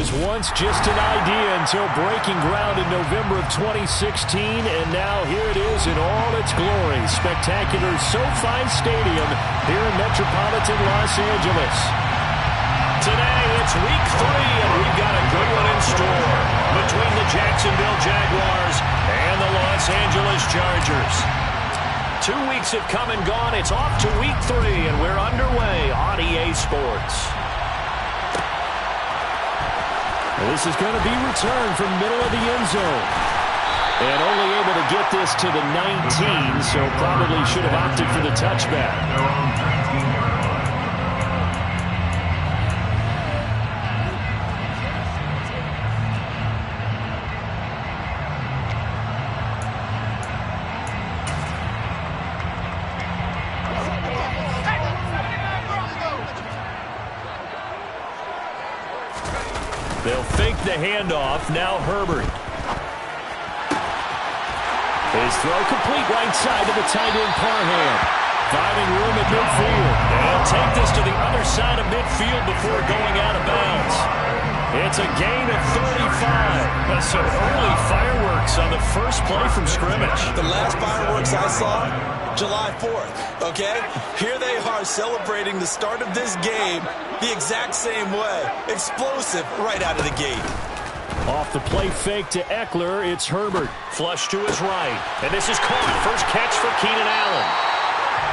was once just an idea until breaking ground in November of 2016, and now here it is in all its glory. Spectacular SoFi Stadium here in metropolitan Los Angeles. Today, it's week 3, and we've got a good one in store between the Jacksonville Jaguars and the Los Angeles Chargers. 2 weeks have come and gone. It's off to week 3, and we're underway on EA Sports. This is going to be returned from middle of the end zone. And only able to get this to the 19, so probably should have opted for the touchback. They'll fake the handoff. Now Herbert. His throw complete right side to the tight end Parham. Finding room at midfield. They'll take this to the other side of midfield before going out of bounds. It's a gain of 35. Some early fireworks on the first play from scrimmage. The last fireworks I saw, July 4th, okay? Here they are celebrating the start of this game the exact same way. Explosive right out of the gate. Off the play fake to Eckler, it's Herbert. Flush to his right. And this is caught. First catch for Keenan Allen.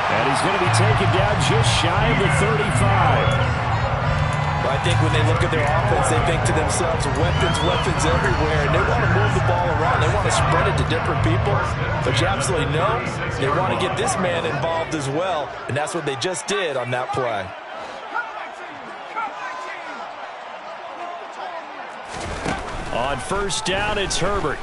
And he's going to be taken down just shy of the 35. I think when they look at their offense, they think to themselves, weapons everywhere, and they want to move the ball around. They want to spread it to different people, but you absolutely know they want to get this man involved as well, and that's what they just did on that play. On first down, it's Herbert.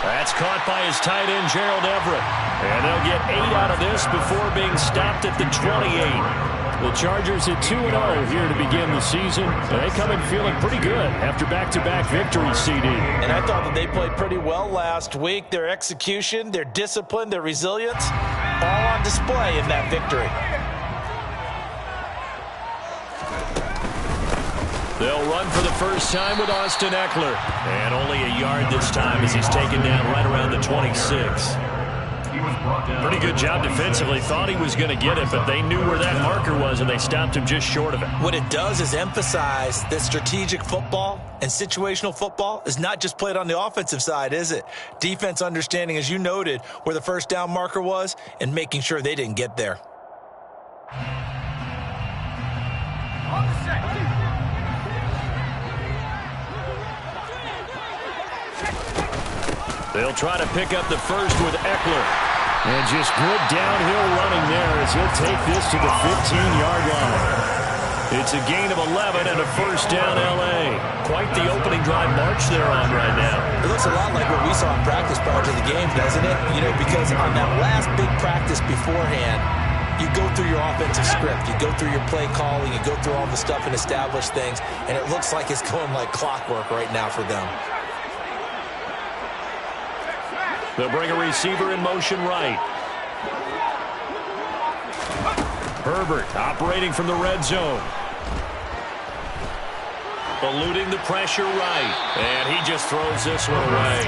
That's caught by his tight end, Gerald Everett. And they'll get 8 out of this before being stopped at the 28. The Chargers at 2-0 here to begin the season. They come in feeling pretty good after back-to-back victories, CD. And I thought that they played pretty well last week. Their execution, their discipline, their resilience, all on display in that victory. They'll run for the first time with Austin Eckler. And only a yard this time as he's taken down right around the 26. Pretty good job defensively. Thought he was going to get it, but they knew where that marker was, and they stopped him just short of it. What it does is emphasize that strategic football and situational football is not just played on the offensive side, is it? Defense understanding, as you noted, where the first down marker was and making sure they didn't get there. They'll try to pick up the first with Eckler. And just good downhill running there as he'll take this to the 15-yard line. It's a gain of 11 and a first down L.A. Quite the opening drive march they're on right now. It looks a lot like what we saw in practice prior to the game, doesn't it? You know, because on that last big practice beforehand, you go through your offensive script, you go through your play calling, you go through all the stuff and establish things, and it looks like it's going like clockwork right now for them. They'll bring a receiver in motion right. Herbert operating from the red zone. Eluding the pressure right. And he just throws this one away.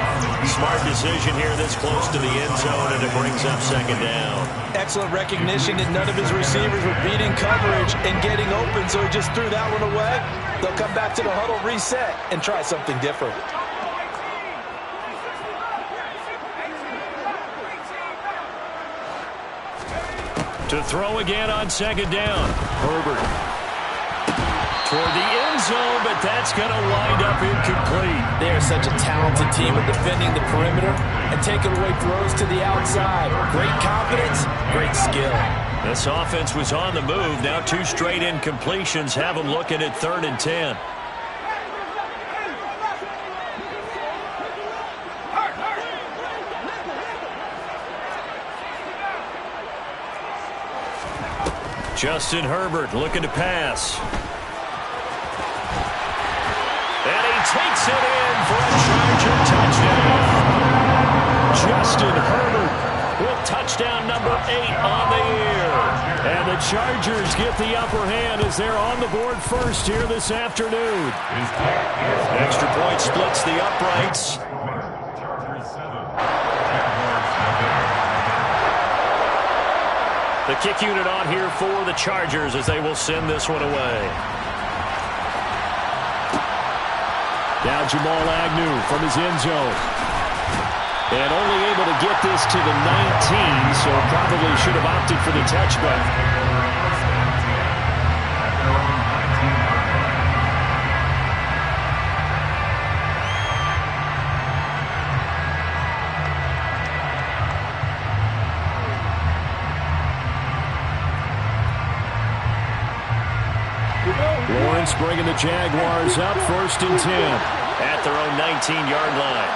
Smart decision here this close to the end zone, and it brings up second down. Excellent recognition that none of his receivers were beating coverage and getting open, so he just threw that one away. They'll come back to the huddle, reset, and try something different. To throw again on second down. Herbert toward the end zone, but that's going to wind up incomplete. They are such a talented team at defending the perimeter and taking away throws to the outside. Great confidence, great skill. This offense was on the move. Now 2 straight incompletions have them looking at 3rd and 10. Justin Herbert looking to pass. And he takes it in for a Charger touchdown. Justin Herbert with touchdown number 8 on the year. And the Chargers get the upper hand as they're on the board first here this afternoon. Extra point splits the uprights. The kick unit on here for the Chargers as they will send this one away. Now Jamal Agnew from his end zone. And only able to get this to the 19, so probably should have opted for the touchback. Lawrence bringing the Jaguars up 1st and 10 at their own 19-yard line.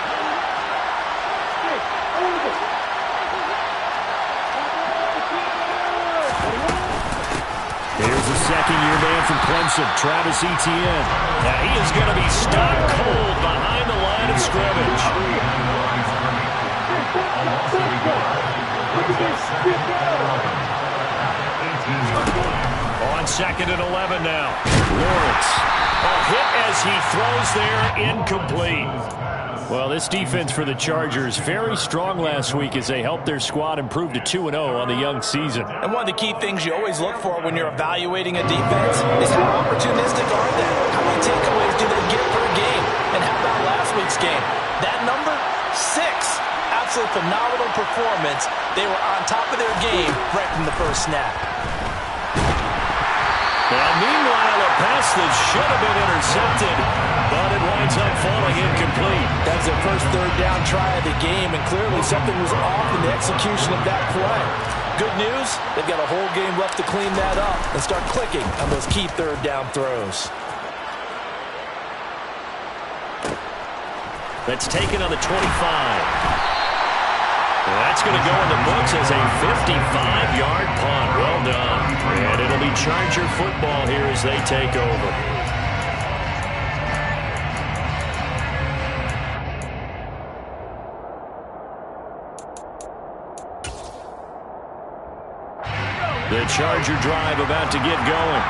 Here's the second-year man from Clemson, Travis Etienne. Now he is going to be stopped cold behind the line of scrimmage. On 2nd and 11 now. Lawrence. A hit as he throws there, incomplete. Well, this defense for the Chargers very strong last week as they helped their squad improve to 2-0 on the young season. And one of the key things you always look for when you're evaluating a defense is how opportunistic are they? How many takeaways do they get per game? And how about last week's game? That number, 6. Absolute phenomenal performance. They were on top of their game right from the first snap. Well, meanwhile, a pass that should have been intercepted, but it winds up falling incomplete. That was their first third down try of the game, and clearly something was off in the execution of that play. Good news, they've got a whole game left to clean that up and start clicking on those key third down throws. That's taken on the 25. That's going to go in the books as a 55-yard punt. Well done. And it'll be Charger football here as they take over. The Charger drive about to get going.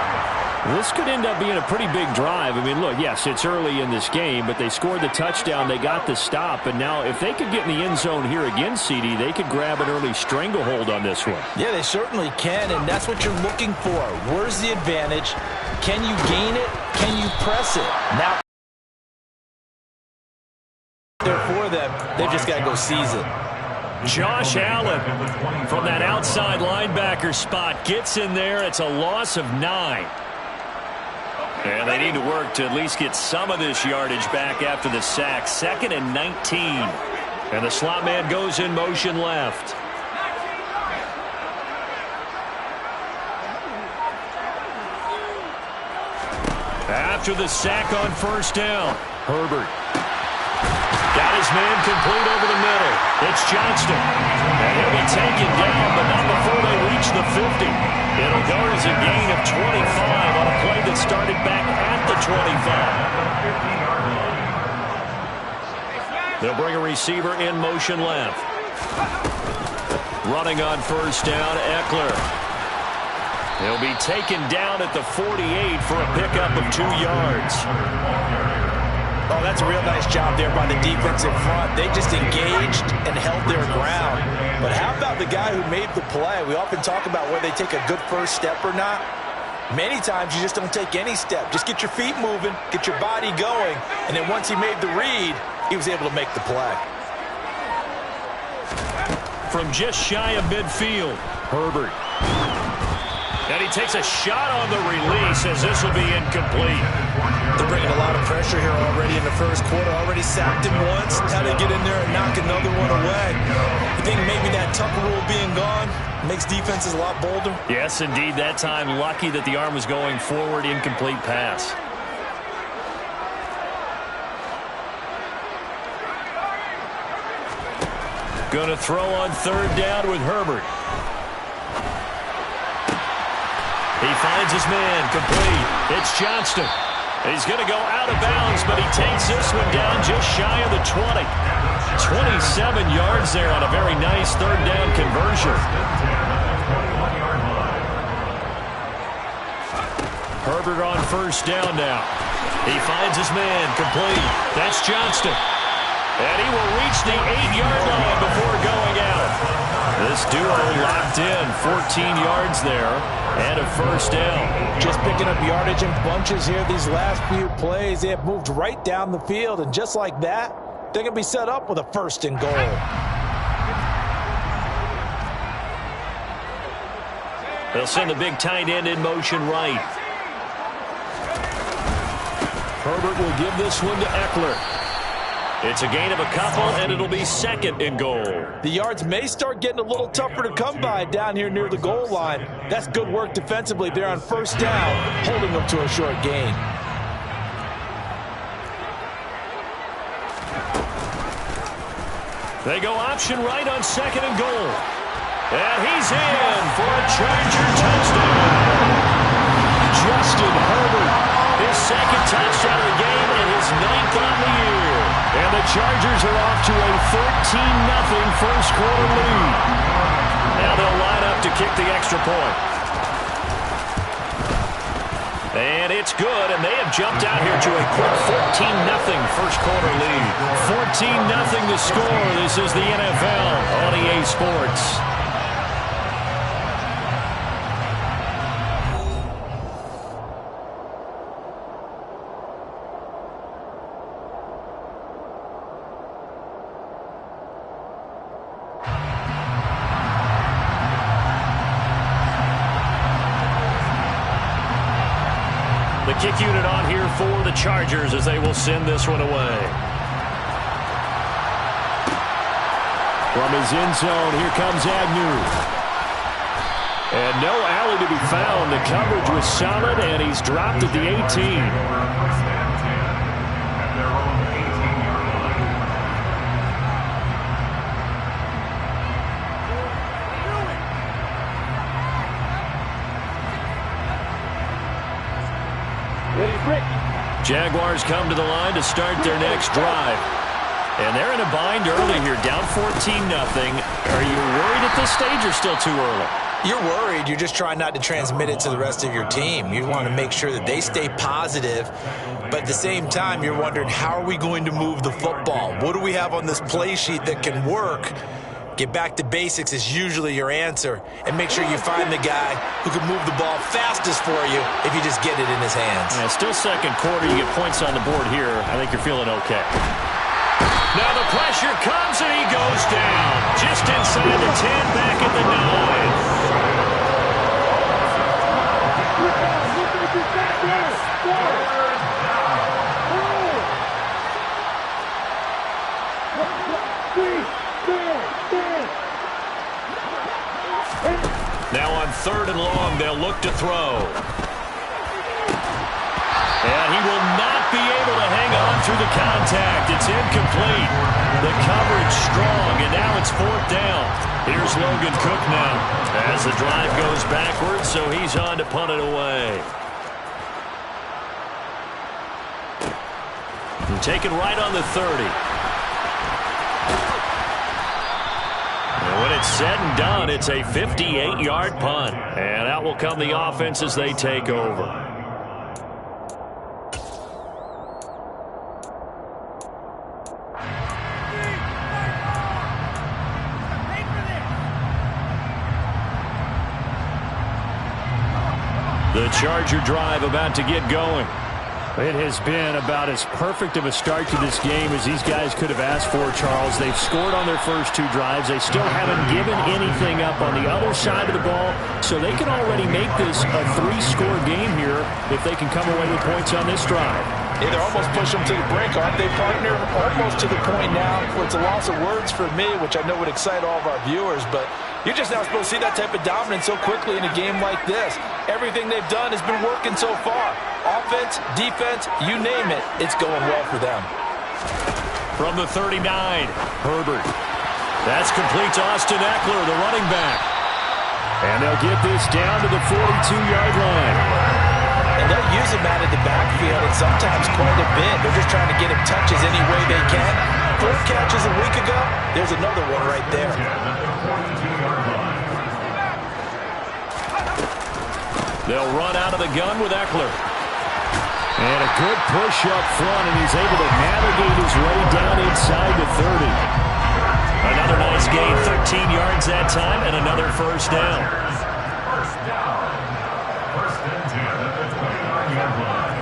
This could end up being a pretty big drive. I mean, look, yes, it's early in this game, but they scored the touchdown, they got the stop, and now if they could get in the end zone here again, CD, they could grab an early stranglehold on this one. Yeah, they certainly can, and that's what you're looking for. Where's the advantage? Can you gain it? Can you press it? Now, there for them, they've just got to go seize it. Josh Allen from that outside linebacker spot gets in there. It's a loss of 9. And they need to work to at least get some of this yardage back after the sack. 2nd and 19. And the slot man goes in motion left. After the sack on 1st down, Herbert got his man complete over the middle. It's Johnston. And he'll be taken down, but not before they reach the 50. It'll go as a gain of 25 on a play that started back at the 25. They'll bring a receiver in motion left. Running on 1st down, Eckler. He'll be taken down at the 48 for a pickup of 2 yards. Oh, that's a real nice job there by the defensive front. They just engaged and held their ground. But how about the guy who made the play? We often talk about whether they take a good first step or not. Many times you just don't take any step. Just get your feet moving, get your body going, and then once he made the read, he was able to make the play. From just shy of midfield, Herbert. And he takes a shot on the release as this will be incomplete. They're bringing a lot of pressure here already in the first quarter. Already sacked him once. How to get in there and knock another one away. I think maybe that Tucker rule being gone makes defenses a lot bolder. Yes, indeed. That time, lucky that the arm was going forward. Incomplete pass. Going to throw on 3rd down with Herbert. He finds his man complete. It's Johnston. He's going to go out of bounds, but he takes this one down just shy of the 20. 27 yards there on a very nice third down conversion. Herbert on first down now. He finds his man, complete. That's Johnston. And he will reach the 8-yard line before going out. This duo locked in, 14 yards there, and a first down. Just picking up yardage in bunches here these last few plays. They have moved right down the field, and just like that, they're going to be set up with a first and goal. They'll send the big tight end in motion right. Herbert will give this one to Eckler. It's a gain of a couple, and it'll be second and goal. The yards may start getting a little tougher to come by down here near the goal line. That's good work defensively there on first down, holding them to a short gain. They go option right on second and goal. And he's in for a Charger touchdown. Justin Herbert. His second touchdown of the game and his 9th on the year. And the Chargers are off to a 13-0 first quarter lead. Now they'll line up to kick the extra point. And it's good, and they have jumped out here to a quick 14-0 first quarter lead. 14-0 the score. This is the NFL on EA Sports. The kick unit on here for the Chargers as they will send this one away. From his end zone, here comes Agnew. And no alley to be found. The coverage was solid, and he's dropped at the 18. Jaguars come to the line to start their next drive. And they're in a bind early here, down 14-0. Are you worried at this stage or still too early? You're worried. You're just trying not to transmit it to the rest of your team. You want to make sure that they stay positive. But at the same time, you're wondering, how are we going to move the football? What do we have on this play sheet that can work? Get back to basics is usually your answer. And make sure you find the guy who can move the ball fastest for you if you just get it in his hands. Yeah, still second quarter. You get points on the board here. I think you're feeling okay. Now the pressure comes, and he goes down. Just inside the 10, back at the 9. Now on third and long, they'll look to throw. And he will not be able to hang on through the contact. It's incomplete. The coverage strong, and now it's fourth down. Here's Logan Cook now as the drive goes backwards, so he's on to punt it away. And taken right on the 30. When it's said and done, it's a 58-yard punt. And out will come the offense as they take over. The Charger drive about to get going. It has been about as perfect of a start to this game as these guys could have asked for, Charles. They've scored on their first two drives. They still haven't given anything up on the other side of the ball, so they can already make this a 3-score game here if they can come away with points on this drive. Yeah, they're almost pushing them to the brink, aren't they, partner? Almost to the point now where it's a loss of words for me, which I know would excite all of our viewers, but you're just not supposed to see that type of dominance so quickly in a game like this. Everything they've done has been working so far. Offense, defense, you name it, it's going well for them. From the 39, Herbert. That's complete to Austin Eckler, the running back. And they'll get this down to the 42-yard line. And they'll use him out of the backfield, and sometimes quite a bit. They're just trying to get him touches any way they can. 4 catches a week ago, there's another one right there. They'll run out of the gun with Eckler. And a good push up front, and he's able to navigate his way down inside the 30. Another nice gain, 13 yards that time, and another first down. First and 10 at the 29-yard line.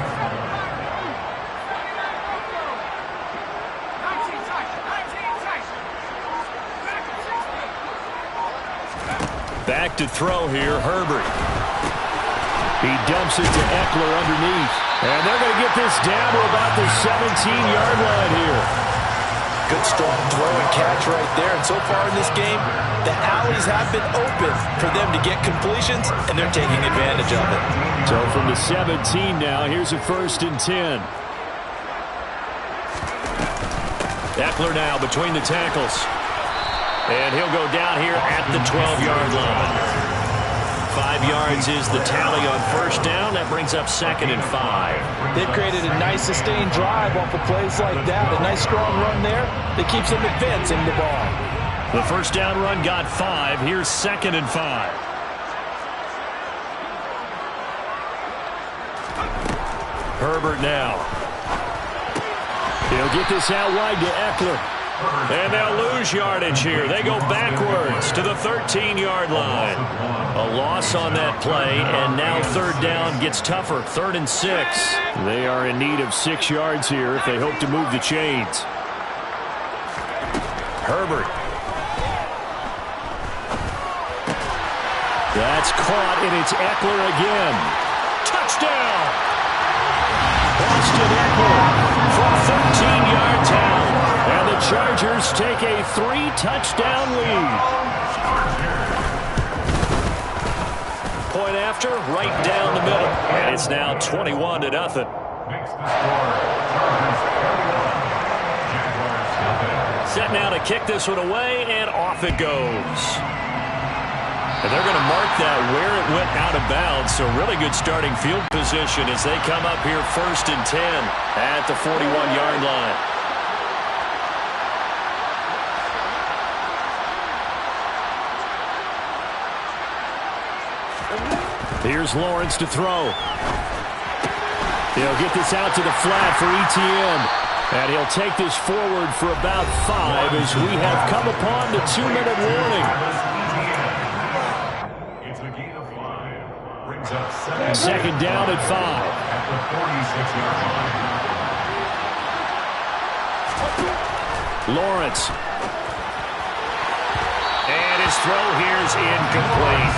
Back to throw here, Herbert. He dumps it to Eckler underneath. And they're going to get this down to about the 17-yard line here. Good strong throw and catch right there. And so far in this game, the alleys have been open for them to get completions, and they're taking advantage of it. So from the 17 now, here's a first and 10. Eckler now between the tackles. And he'll go down here at the 12-yard line. 5 yards is the tally on first down. That brings up 2nd and 5. They've created a nice sustained drive off of plays like that. A nice strong run there that keeps them advancing the ball. The first down run got 5. Here's 2nd and 5. Herbert now. He'll get this out wide to Eckler. And they'll lose yardage here. They go backwards to the 13-yard line. A loss on that play, and now third down gets tougher. 3rd and 6. They are in need of 6 yards here if they hope to move the chains. Herbert. That's caught, and it's Eckler again. Touchdown! Austin Eckler from 13 yards out. And the Chargers take a 3-touchdown lead. Point after, right down the middle. And it's now 21-0. Set now to kick this one away, and off it goes. And they're going to mark that where it went out of bounds. So really good starting field position as they come up here 1st and 10 at the 41-yard line. Here's Lawrence to throw. He'll get this out to the flat for ETN. And he'll take this forward for about 5 as we have come upon the 2-minute warning. It's a gain of 5. Brings up 2nd down at 5. At the 46-yard line. Lawrence. And his throw here's incomplete.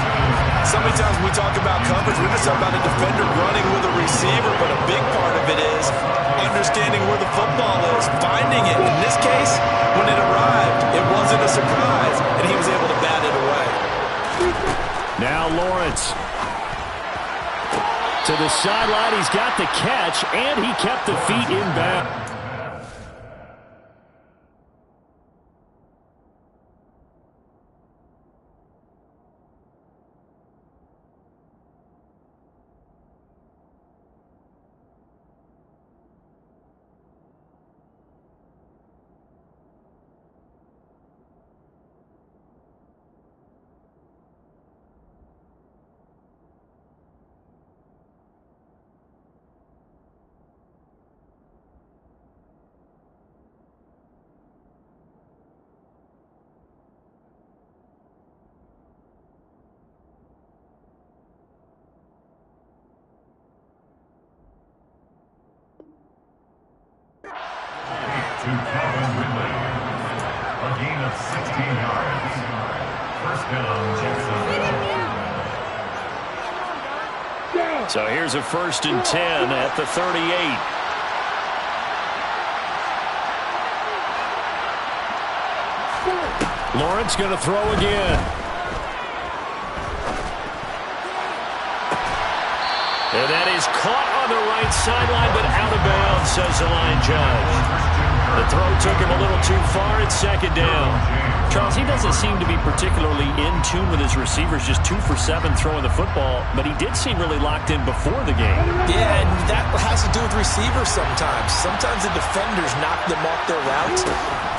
So many times when we talk about coverage, we're just talking about a defender running with a receiver, but a big part of it is understanding where the football is, finding it. In this case, when it arrived, it wasn't a surprise, and he was able to bat it away. Now Lawrence. To the sideline, he's got the catch, and he kept the feet in bounds. To Calvin Ridley. A gain of 16 yards. First down, Jacksonville. So here's a 1st and 10 at the 38. Lawrence going to throw again. And that is caught on the right sideline, but out of bounds, says the line judge. The throw took him a little too far. It's second down. Charles, he doesn't seem to be particularly in tune with his receivers, just 2 for 7 throwing the football, but he did seem really locked in before the game. Yeah, and that has to do with receivers sometimes. Sometimes the defenders knock them off their routes,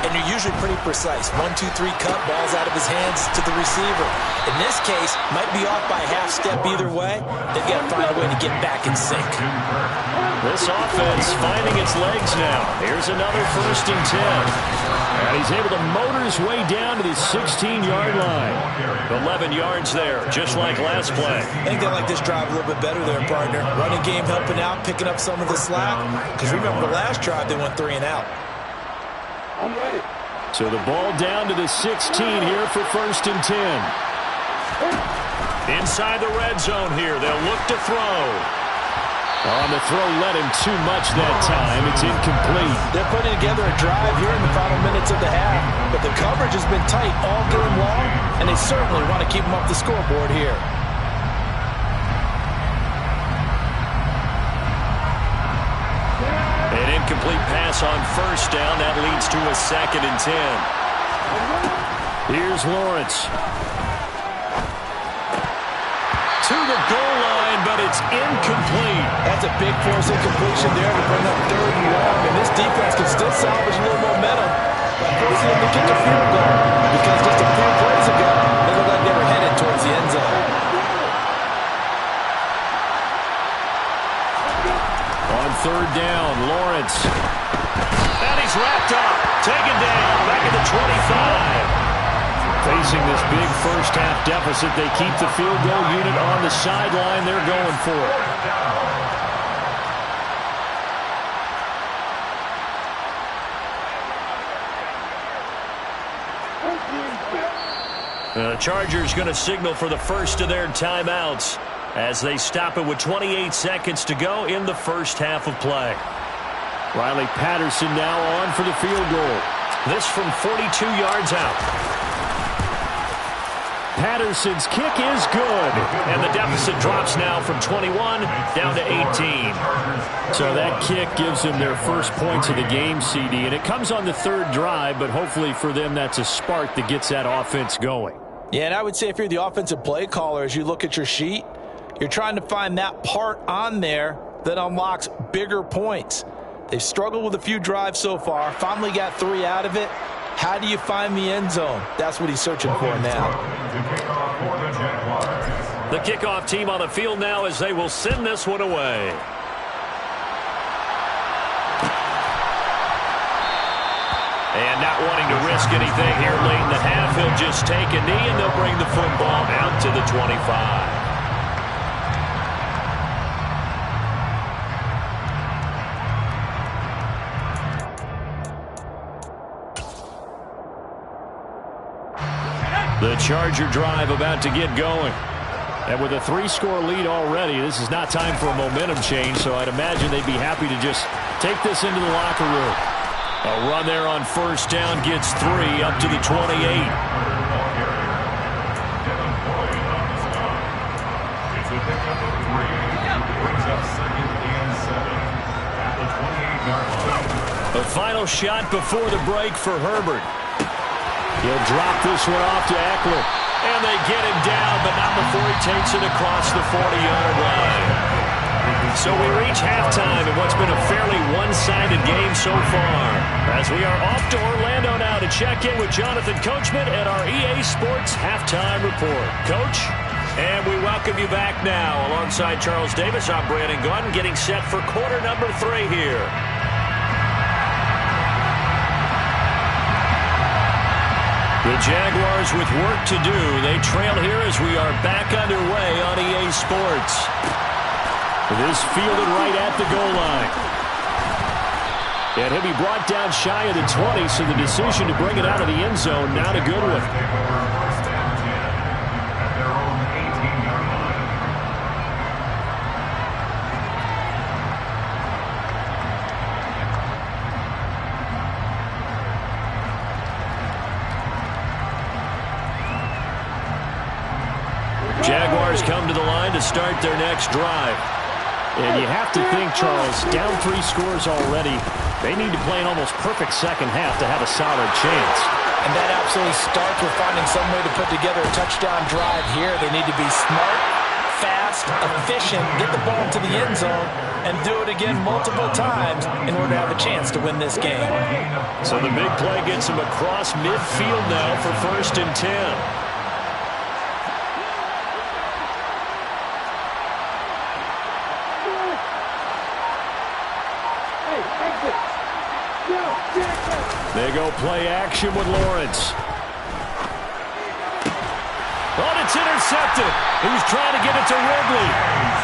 and they're usually pretty precise. 1, 2, 3 cut, balls out of his hands to the receiver. In this case, might be off by a half step either way. They've got to find a way to get back in sync. This offense finding its legs now. Here's another 1st and 10. And he's able to motor his way down to the 16-yard line. 11 yards there, just like last play. I think they like this drive a little bit better there, partner. Running game helping out, picking up some of the slack. Because remember the last drive, they went 3 and out. So the ball down to the 16 here for 1st and 10. Inside the red zone here. They'll look to throw. On the throw, led him too much that time. It's incomplete. They're putting together a drive here in the final minutes of the half. But the coverage has been tight all game long, and they certainly want to keep them off the scoreboard here. An incomplete pass on 1st down. That leads to a 2nd and 10. Here's Lawrence. To the goal line, but it's incomplete. That's a big force incompletion there to bring up 3rd and long. And this defense can still salvage a little momentum by forcing them to kick a field goal. Because just a few plays ago, they looked like they were headed towards the end zone. On 3rd down, Lawrence. And he's wrapped up. Taken down. Back at the 25. Facing this big first-half deficit, they keep the field goal unit on the sideline. They're going for it. The Chargers going to signal for the first of their timeouts as they stop it with 28 seconds to go in the first half of play. Riley Patterson now on for the field goal. This from 42 yards out. Patterson's kick is good. And the deficit drops now from 21 down to 18. So that kick gives them their first points of the game, CD. And it comes on the 3rd drive, but hopefully for them that's a spark that gets that offense going. Yeah, and I would say if you're the offensive play caller, as you look at your sheet, you're trying to find that part on there that unlocks bigger points. They've struggled with a few drives so far, finally got 3 out of it. How do you find the end zone? That's what he's searching for now. The kickoff team on the field now as they will send this one away. And not wanting to risk anything here late in the half, he'll just take a knee and they'll bring the football out to the 25. The Charger drive about to get going. And with a 3-score lead already, this is not time for a momentum change, so I'd imagine they'd be happy to just take this into the locker room. A run there on 1st down gets 3 up to the 28. The final shot before the break for Herbert. He'll drop this one off to Eckler. And they get him down, but not before he takes it across the 40-yard line. So we reach halftime in what's been a fairly one-sided game so far. As we are off to Orlando now to check in with Jonathan Coachman at our EA Sports Halftime Report. Coach, and we welcome you back now. Alongside Charles Davis, I'm Brandon Gaudin, getting set for quarter number 3 here. The Jaguars with work to do. They trail here as we are back underway on EA Sports. This fielded right at the goal line. And he'll be brought down shy of the 20, so the decision to bring it out of the end zone, not a good one. Jaguars come to the line to start their next drive. And you have to think, Charles, down 3 scores already. They need to play an almost perfect second half to have a solid chance. And that absolutely starts with finding some way to put together a touchdown drive here. They need to be smart, fast, efficient, get the ball to the end zone, and do it again multiple times in order to have a chance to win this game. So the big play gets them across midfield now for 1st and 10. They go play action with Lawrence. Oh, it's intercepted. He was trying to get it to Ridley.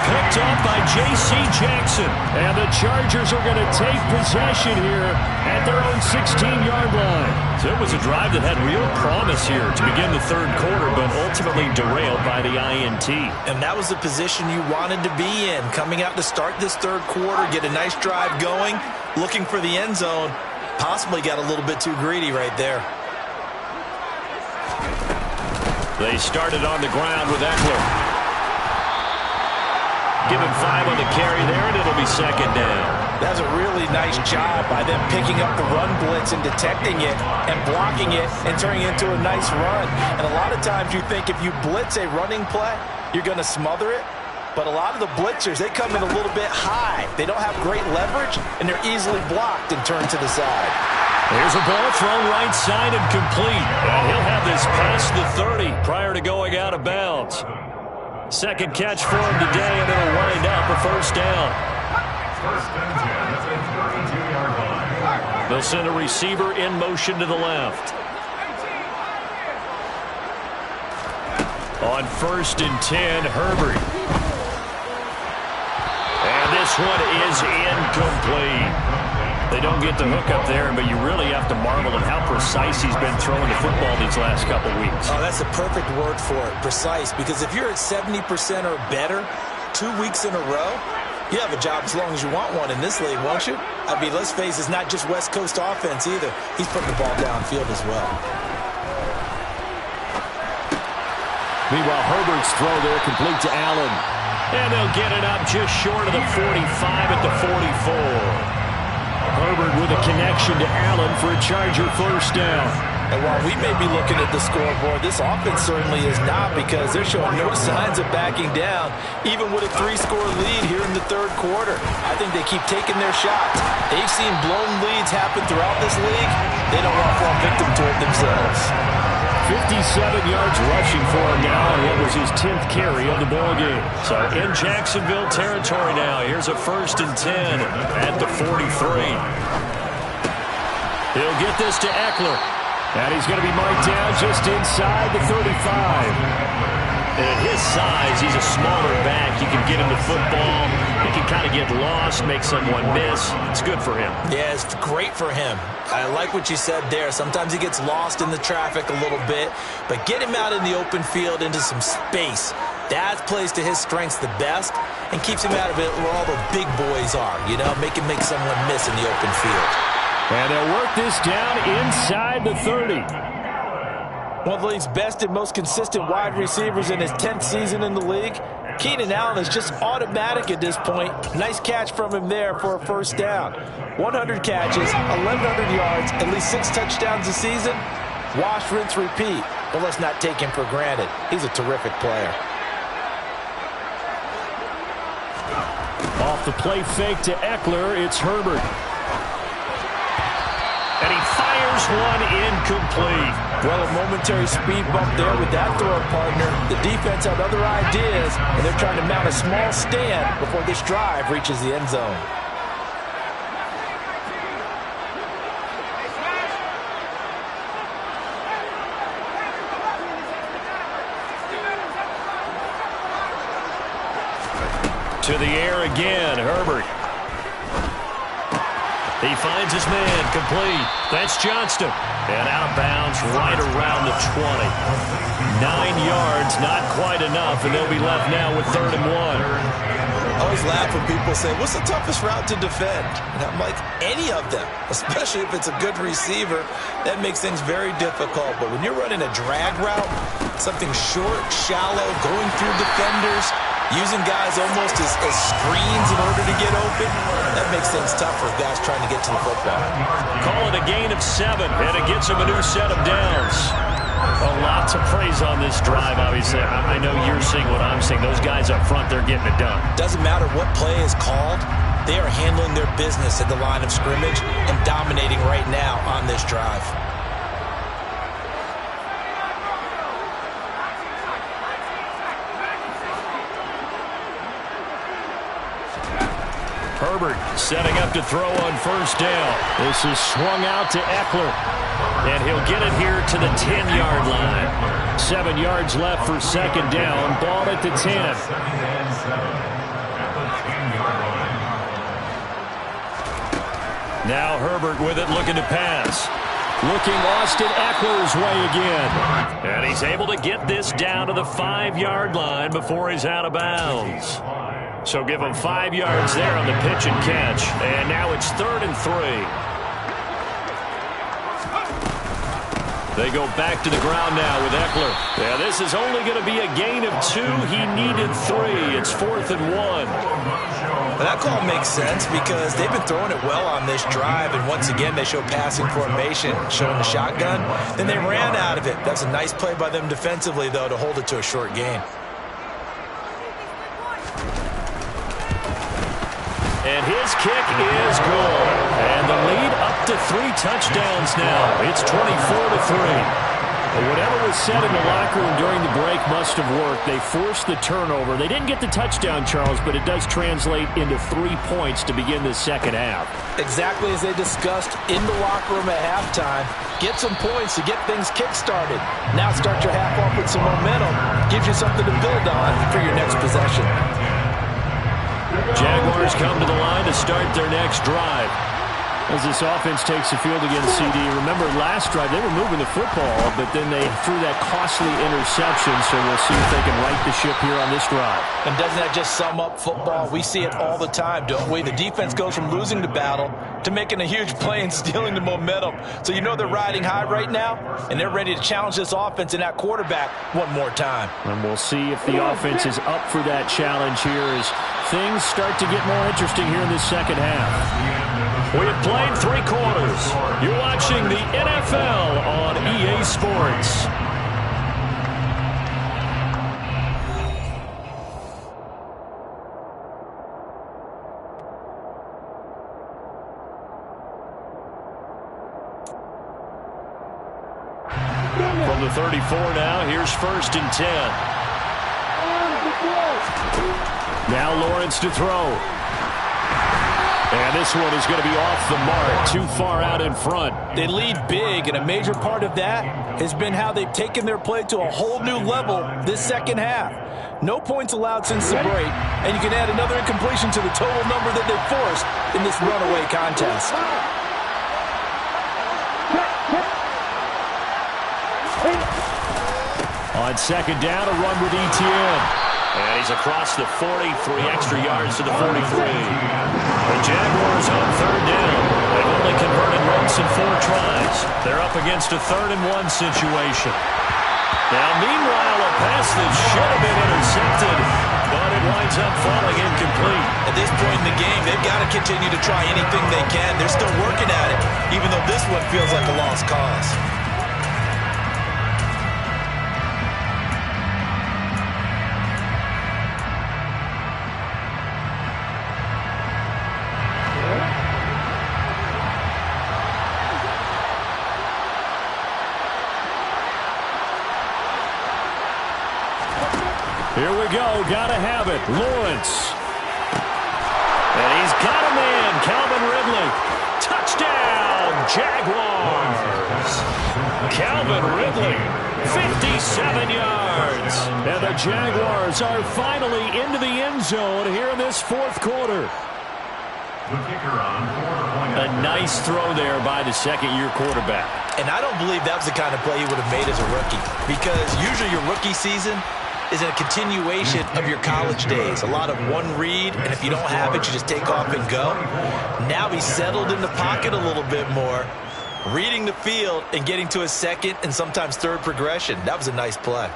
Picked up by J.C. Jackson. And the Chargers are going to take possession here at their own 16-yard line. So it was a drive that had real promise here to begin the third quarter, but ultimately derailed by the INT. And that was the position you wanted to be in. Coming out to start this third quarter, get a nice drive going, looking for the end zone. Possibly got a little bit too greedy right there. They started on the ground with Eckler. Give him 5 on the carry there, and it'll be 2nd down. That's a really nice job by them picking up the run blitz and detecting it and blocking it and turning it into a nice run. And a lot of times you think if you blitz a running play, you're going to smother it. But a lot of the blitzers, they come in a little bit high. They don't have great leverage, and they're easily blocked and turned to the side. Here's a ball thrown right side and complete. And he'll have this past the 30 prior to going out of bounds. 2nd catch for him today, and it'll wind up a 1st down. 1st and 10 at the 32-yard line. They'll send a receiver in motion to the left. On 1st and 10, Herbert. And this one is incomplete. They don't get the hook up there, but you really have to marvel at how precise he's been throwing the football these last couple weeks. Oh, that's the perfect word for it, precise. Because if you're at 70% or better 2 weeks in a row, you have a job as long as you want one in this league, won't you? I mean, let's face it, it's not just West Coast offense either. He's putting the ball downfield as well. Meanwhile, Herbert's throw there complete to Allen. And they'll get it up just short of the 45 at the 44. Herbert with a connection to Allen for a Charger 1st down. And while we may be looking at the scoreboard, this offense certainly is not, because they're showing no signs of backing down, even with a 3-score lead here in the third quarter. I think they keep taking their shots. They've seen blown leads happen throughout this league. They don't want to fall victim to it themselves. 57 yards rushing for him now, and it was his 10th carry of the ballgame. So in Jacksonville territory now. Here's a 1st and 10 at the 43. He'll get this to Eckler. And he's going to be marked down just inside the 35. And at his size, he's a smaller back. He can get into football. He can kind of get lost, make someone miss. It's good for him. Yeah, it's great for him. I like what you said there. Sometimes he gets lost in the traffic a little bit, but get him out in the open field into some space. That plays to his strengths the best and keeps him out of it where all the big boys are, you know, make him make someone miss in the open field. And they'll work this down inside the 30. One of the league's best and most consistent wide receivers in his 10th season in the league. Keenan Allen is just automatic at this point. Nice catch from him there for a 1st down. 100 catches, 1,100 yards, at least 6 touchdowns a season. Wash, rinse, repeat. But let's not take him for granted. He's a terrific player. Off the play fake to Eckler, it's Herbert. And he fires one incomplete. Well, a momentary speed bump there with that throw partner. The defense had other ideas, and they're trying to mount a small stand before this drive reaches the end zone. To the air again, Herbert. He finds his man, complete. That's Johnston. And out of bounds right around the 20. 9 yards, not quite enough, and they'll be left now with 3rd and 1. I always laugh when people say, what's the toughest route to defend? And I'm like, any of them, especially if it's a good receiver. That makes things very difficult. But when you're running a drag route, something short, shallow, going through defenders, Using guys almost as screens in order to get open, that makes things tough for guys trying to get to the football. Call it a gain of 7, and it gets him a new set of downs. Well, lots of praise on this drive, obviously. I know you're seeing what I'm seeing. Those guys up front, they're getting it done. Doesn't matter what play is called. They are handling their business at the line of scrimmage and dominating right now on this drive. Herbert setting up to throw on first down. This is swung out to Eckler. And he'll get it here to the 10-yard line. 7 yards left for second down. Ball at the 10. Now Herbert with it, looking to pass. Looking Austin Eckler's way again. And he's able to get this down to the 5-yard line before he's out of bounds. So give him 5 yards there on the pitch and catch. And now it's 3rd and 3. They go back to the ground now with Eckler. Yeah, this is only going to be a gain of 2. He needed 3. It's 4th and 1. Well, that call makes sense because they've been throwing it well on this drive, and once again they show passing formation, showing the shotgun. Then they ran out of it. That's a nice play by them defensively, though, to hold it to a short gain. And his kick is good. And the lead up to 3 touchdowns now. It's 24-3. But whatever was said in the locker room during the break must have worked. They forced the turnover. They didn't get the touchdown, Charles, but it does translate into 3 points to begin the second half. Exactly as they discussed in the locker room at halftime. Get some points to get things kick-started. Now start your half off with some momentum. Gives you something to build on for your next possession. Jaguars come to the line to start their next drive. As this offense takes the field against CD. Remember, last drive, they were moving the football, but then they threw that costly interception, so we'll see if they can right the ship here on this drive. And doesn't that just sum up football? We see it all the time, don't we? The defense goes from losing the battle to making a huge play and stealing the momentum. So you know they're riding high right now, and they're ready to challenge this offense and that quarterback one more time. And we'll see if the offense is up for that challenge here as things start to get more interesting here in this second half. We have played 3 quarters. You're watching the NFL on EA Sports. From the 34 now, here's 1st and 10. Now Lawrence to throw. And this one is going to be off the mark, too far out in front. They lead big, and a major part of that has been how they've taken their play to a whole new level this second half. No points allowed since the break, and you can add another incompletion to the total number that they forced in this runaway contest. On second down, a run with ETN. And he's across the 40, 3 extra yards to the 43. The Jaguars on 3rd down. They've only converted once in 4 tries. They're up against a 3rd and 1 situation. Now, meanwhile, a pass that should have been intercepted, but it winds up falling incomplete. At this point in the game, they've got to continue to try anything they can. They're still working at it, even though this one feels like a lost cause. Here we go. Got to have it. Lawrence. And he's got a man. Calvin Ridley. Touchdown, Jaguars. Calvin Ridley, 57 yards. And the Jaguars are finally into the end zone here in this 4th quarter. A nice throw there by the second-year quarterback. And I don't believe that was the kind of play he would have made as a rookie, because usually your rookie season is a continuation of your college days. A lot of one read, and if you don't have it, you just take off and go. Now he's settled in the pocket a little bit more, reading the field and getting to a second and sometimes third progression. That was a nice play.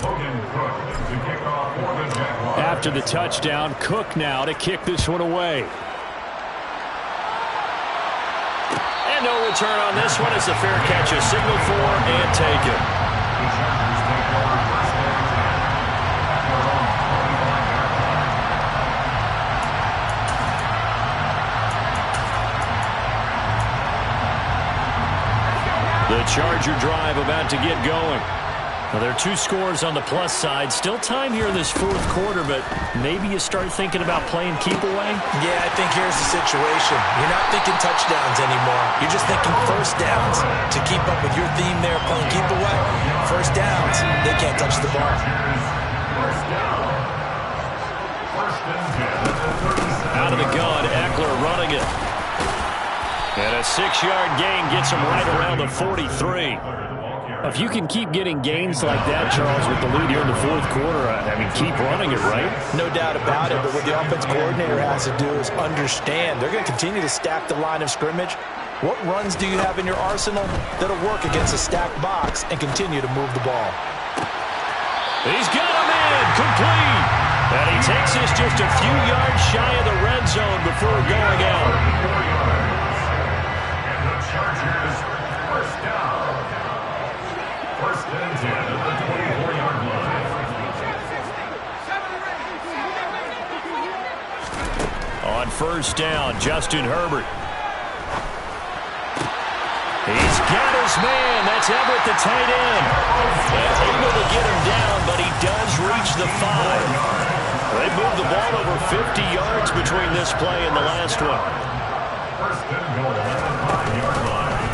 Logan Cook to kick off after the touchdown. Cook now to kick this one away. And no return on this one. It's a fair catch, a signal for and taken. The Charger drive about to get going. Well, there are 2 scores on the plus side. Still time here in this fourth quarter, but maybe you start thinking about playing keep away? Yeah, I think here's the situation. You're not thinking touchdowns anymore. You're just thinking first downs. To keep up with your theme there, playing keep away, first downs, they can't touch the ball. Out of the gun, Eckler running it. And a 6-yard gain gets him right around the 43. If you can keep getting gains like that, Charles, with the lead here in the fourth quarter, I mean, keep running it, right? No doubt about it, but what the offense coordinator has to do is understand. They're going to continue to stack the line of scrimmage. What runs do you have in your arsenal that'll work against a stacked box and continue to move the ball? He's got him in, complete. And he takes us just a few yards shy of the red zone before going out. And the Chargers first down. First and 10 at the 24-yard line. On first down, Justin Herbert. He's got his man. That's Everett, the tight end. And able to get him down, but he does reach the 5. They moved the ball over 50 yards between this play and the last one. First and goal at the 5-yard line.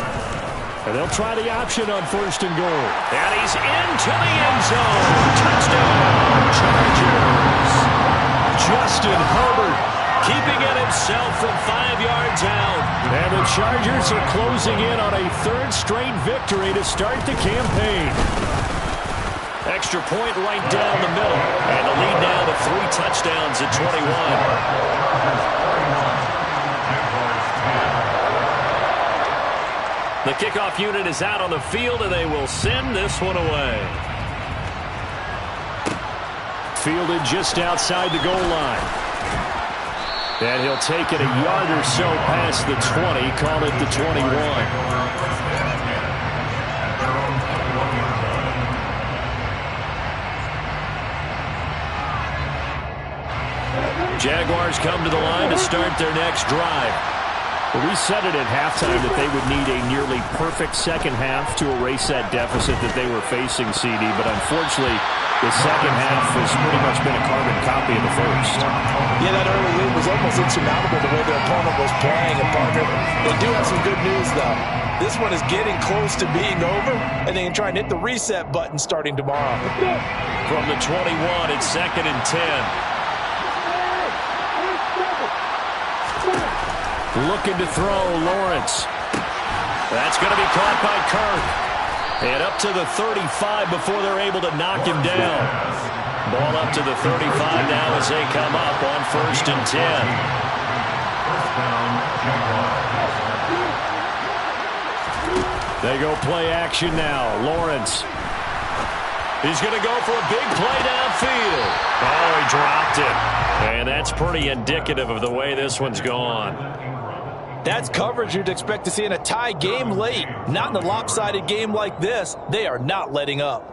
And they'll try the option on first and goal. And he's into the end zone. Touchdown, Chargers. Justin Herbert keeping it himself from 5 yards out. And the Chargers are closing in on a 3rd straight victory to start the campaign. Extra point right down the middle. And the lead now to 3 touchdowns at 21. The kickoff unit is out on the field, and they will send this one away. Fielded just outside the goal line. And he'll take it a yard or so past the 20, call it the 21. Jaguars come to the line to start their next drive. Well, we said it at halftime that they would need a nearly perfect second half to erase that deficit that they were facing, CD. But unfortunately, the second half has pretty much been a carbon copy of the first. Yeah, that early lead was almost insurmountable the way their opponent was playing. And partner, they do have some good news, though. This one is getting close to being over, and they can try and hit the reset button starting tomorrow. From the 21, it's 2nd and 10. Looking to throw, Lawrence. That's going to be caught by Kirk. And up to the 35 before they're able to knock him down. Ball up to the 35 now as they come up on 1st and 10. First down, Jaguars. They go play action now. Lawrence. He's going to go for a big play downfield. Oh, he dropped it. And that's pretty indicative of the way this one's gone. That's coverage you'd expect to see in a tie game late. Not in a lopsided game like this. They are not letting up.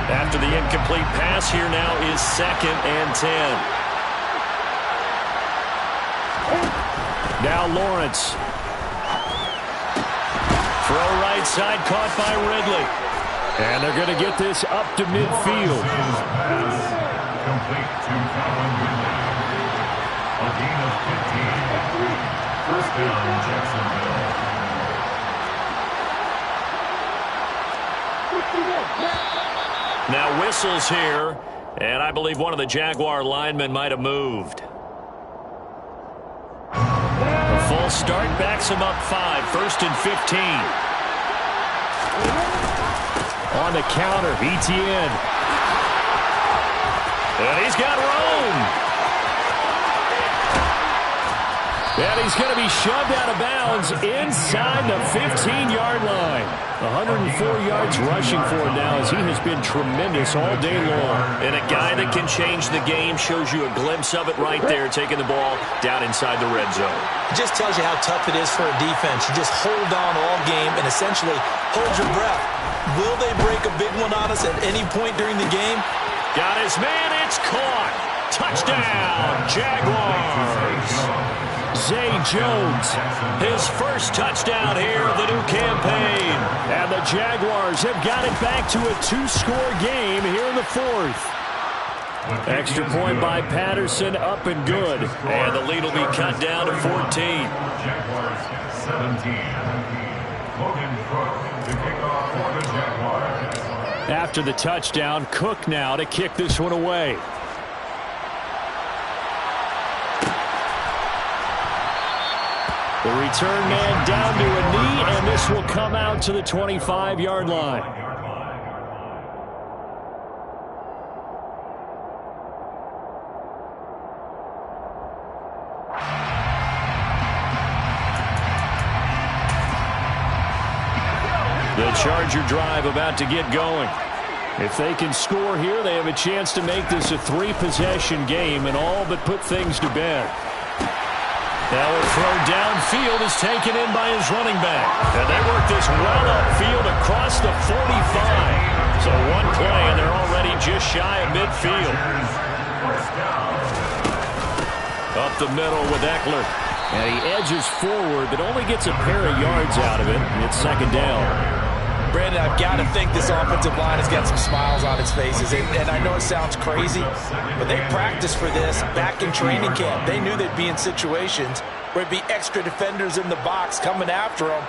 After the incomplete pass, here now is 2nd and 10. Now Lawrence. Throw right side, caught by Ridley. And they're going to get this up to midfield. Complete to Calvin Ridley. A gain of 15. First down, Jacksonville. Now whistles here, and I believe one of the Jaguar linemen might have moved. A full start backs him up 5, 1st and 15. On the counter, Etienne. And he's got room. And he's going to be shoved out of bounds inside the 15-yard line. 104 yards rushing for him now as he has been tremendous all day long. And a guy that can change the game shows you a glimpse of it right there, taking the ball down inside the red zone. It just tells you how tough it is for a defense. You just hold on all game and essentially hold your breath. Will they break a big one on us at any point during the game? Got his man. It's caught. Touchdown, Jaguars. Zay Jones, his first touchdown here of the new campaign. And the Jaguars have got it back to a 2-score game here in the fourth. Extra point by Patterson, up and good. And the lead will be cut down to 14. Jaguars 17. Logan Cook to kick off for the Jaguars. After the touchdown, Cook now to kick this one away. The return man down to a knee, and this will come out to the 25-yard line. The Charger drive about to get going. If they can score here, they have a chance to make this a 3-possession game and all but put things to bed. Now a throw downfield is taken in by his running back. And they work this well upfield across the 45. So one play, and they're already just shy of midfield. Up the middle with Eckler. And he edges forward, but only gets a pair of yards out of it. And it's second down. Brandon, I've got to think this offensive line has got some smiles on its faces. And I know it sounds crazy, but they practiced for this back in training camp. They knew they'd be in situations where it'd be extra defenders in the box coming after them,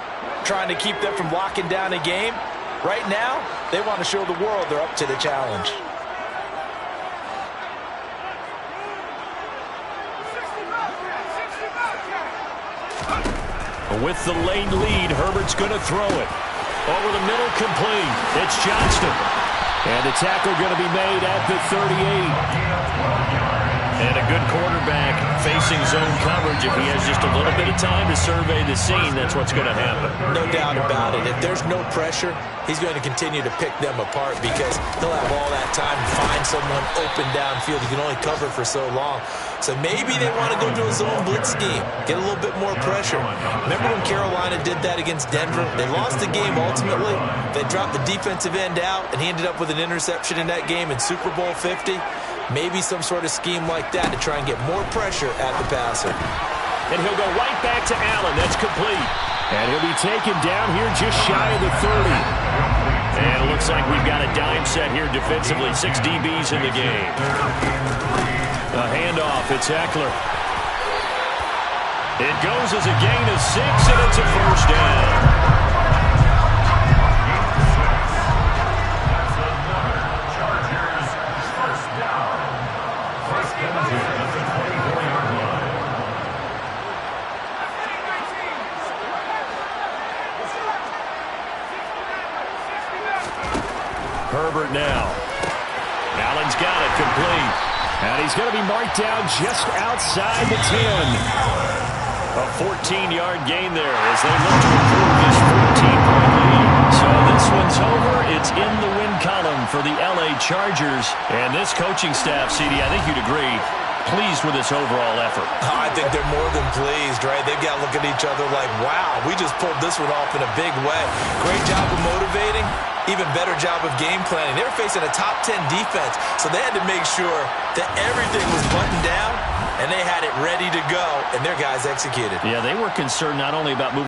trying to keep them from locking down a game. Right now, they want to show the world they're up to the challenge. With the late lead, Herbert's going to throw it. Over the middle, complete. It's Johnston. And the tackle going to be made at the 38. And a good quarterback facing zone coverage. If he has just a little bit of time to survey the scene, that's what's going to happen. No doubt about it. If there's no pressure, he's going to continue to pick them apart because he'll have all that time to find someone open downfield. He can only cover for so long. So maybe they want to go to a zone blitz scheme, get a little bit more pressure. Remember when Carolina did that against Denver? They lost the game ultimately. They dropped the defensive end out, and he ended up with an interception in that game in Super Bowl 50. Maybe some sort of scheme like that to try and get more pressure at the passer. And he'll go right back to Allen. That's complete. And he'll be taken down here just shy of the 30. And it looks like we've got a dime set here defensively. 6 DBs in the game. A handoff. It's Eckler. It goes as a gain of 6, and it's a first down. Herbert now. Allen's got it, complete. And he's going to be marked down just outside the 10. A 14-yard gain there as they look to improve this 14-point lead. So this one's over. It's in the win column for the L.A. Chargers. And this coaching staff, CD, I think you'd agree, pleased with this overall effort. I think they're more than pleased, right? They've got to look at each other like, wow, we just pulled this one off in a big way. Great job of motivating. Even better job of game planning. They were facing a top 10 defense, so they had to make sure that everything was buttoned down, and they had it ready to go, and their guys executed. Yeah, they were concerned not only about moving